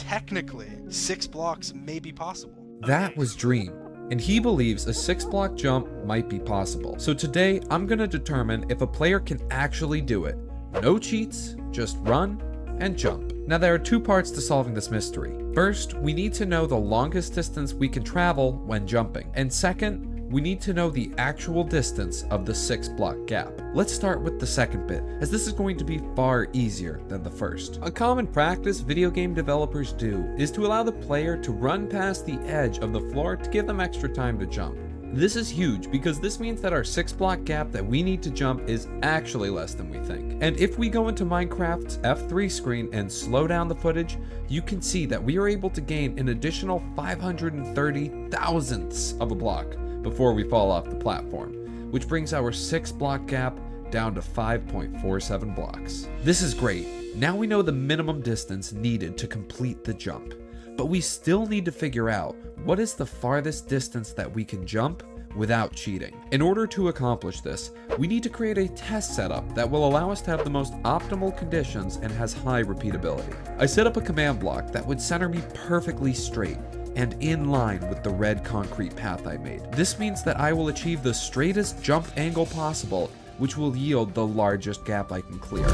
technically 6 blocks may be possible. That was Dream, and he believes a 6-block jump might be possible. So today, I'm gonna determine if a player can actually do it. No cheats, just run and jump. Now there are 2 parts to solving this mystery. First, we need to know the longest distance we can travel when jumping. And second, we need to know the actual distance of the 6-block gap. Let's start with the second bit, as this is going to be far easier than the first. A common practice video game developers do is to allow the player to run past the edge of the floor to give them extra time to jump. This is huge because this means that our 6-block gap that we need to jump is actually less than we think. And if we go into Minecraft's F3 screen and slow down the footage, you can see that we are able to gain an additional 530 thousandths of a block before we fall off the platform, which brings our 6-block gap down to 5.47 blocks. This is great. Now we know the minimum distance needed to complete the jump, but we still need to figure out what is the farthest distance that we can jump without cheating. In order to accomplish this, we need to create a test setup that will allow us to have the most optimal conditions and has high repeatability. I set up a command block that would center me perfectly straight and in line with the red concrete path I made. This means that I will achieve the straightest jump angle possible, which will yield the largest gap I can clear.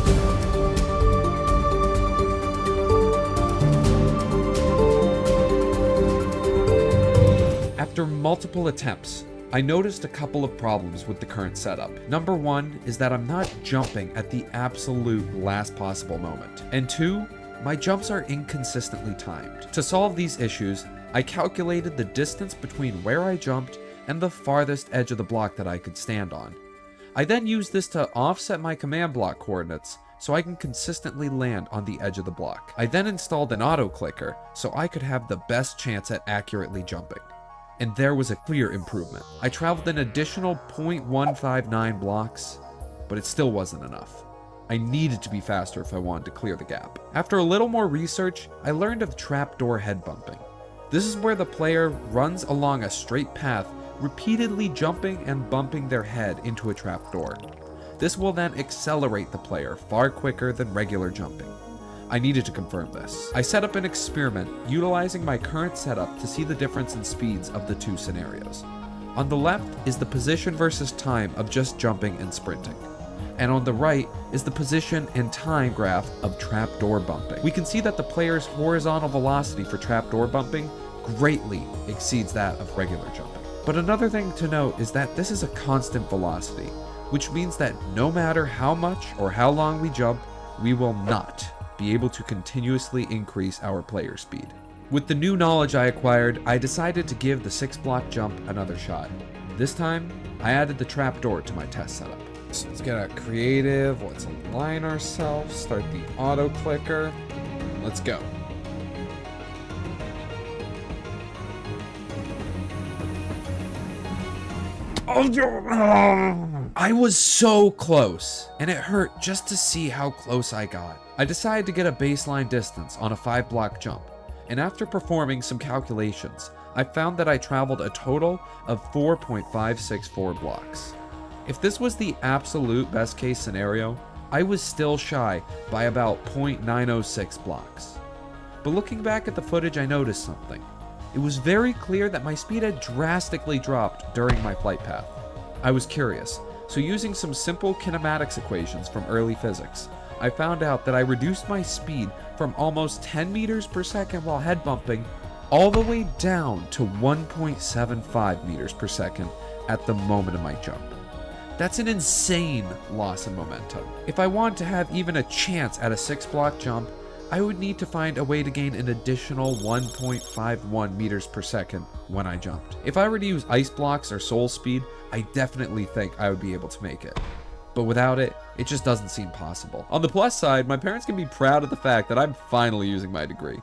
After multiple attempts, I noticed a couple of problems with the current setup. Number 1 is that I'm not jumping at the absolute last possible moment. And 2, my jumps are inconsistently timed. To solve these issues, I calculated the distance between where I jumped and the farthest edge of the block that I could stand on. I then used this to offset my command block coordinates so I can consistently land on the edge of the block. I then installed an auto clicker so I could have the best chance at accurately jumping. And there was a clear improvement. I traveled an additional 0.159 blocks, but it still wasn't enough. I needed to be faster if I wanted to clear the gap. After a little more research, I learned of trapdoor head bumping. This is where the player runs along a straight path, repeatedly jumping and bumping their head into a trapdoor. This will then accelerate the player far quicker than regular jumping. I needed to confirm this. I set up an experiment utilizing my current setup to see the difference in speeds of the 2 scenarios. On the left is the position versus time of just jumping and sprinting. And on the right is the position and time graph of trapdoor bumping. We can see that the player's horizontal velocity for trapdoor bumping greatly exceeds that of regular jumping. But another thing to note is that this is a constant velocity, which means that no matter how much or how long we jump, we will not be able to continuously increase our player speed. With the new knowledge I acquired, I decided to give the 6-block jump another shot. This time, I added the trapdoor to my test setup. So let's get out creative, let's align ourselves, start the auto clicker, let's go. I was so close, and it hurt just to see how close I got. I decided to get a baseline distance on a 5-block jump, and after performing some calculations, I found that I traveled a total of 4.564 blocks. If this was the absolute best case scenario, I was still shy by about 0.906 blocks. But looking back at the footage, I noticed something. It was very clear that my speed had drastically dropped during my flight path. I was curious, so using some simple kinematics equations from early physics, I found out that I reduced my speed from almost 10 meters per second while head bumping all the way down to 1.75 meters per second at the moment of my jump. That's an insane loss in momentum. If I want to have even a chance at a 6-block jump, I would need to find a way to gain an additional 1.51 meters per second when I jumped. If I were to use ice blocks or soul speed, I definitely think I would be able to make it. But without it, it just doesn't seem possible. On the plus side, my parents can be proud of the fact that I'm finally using my degree.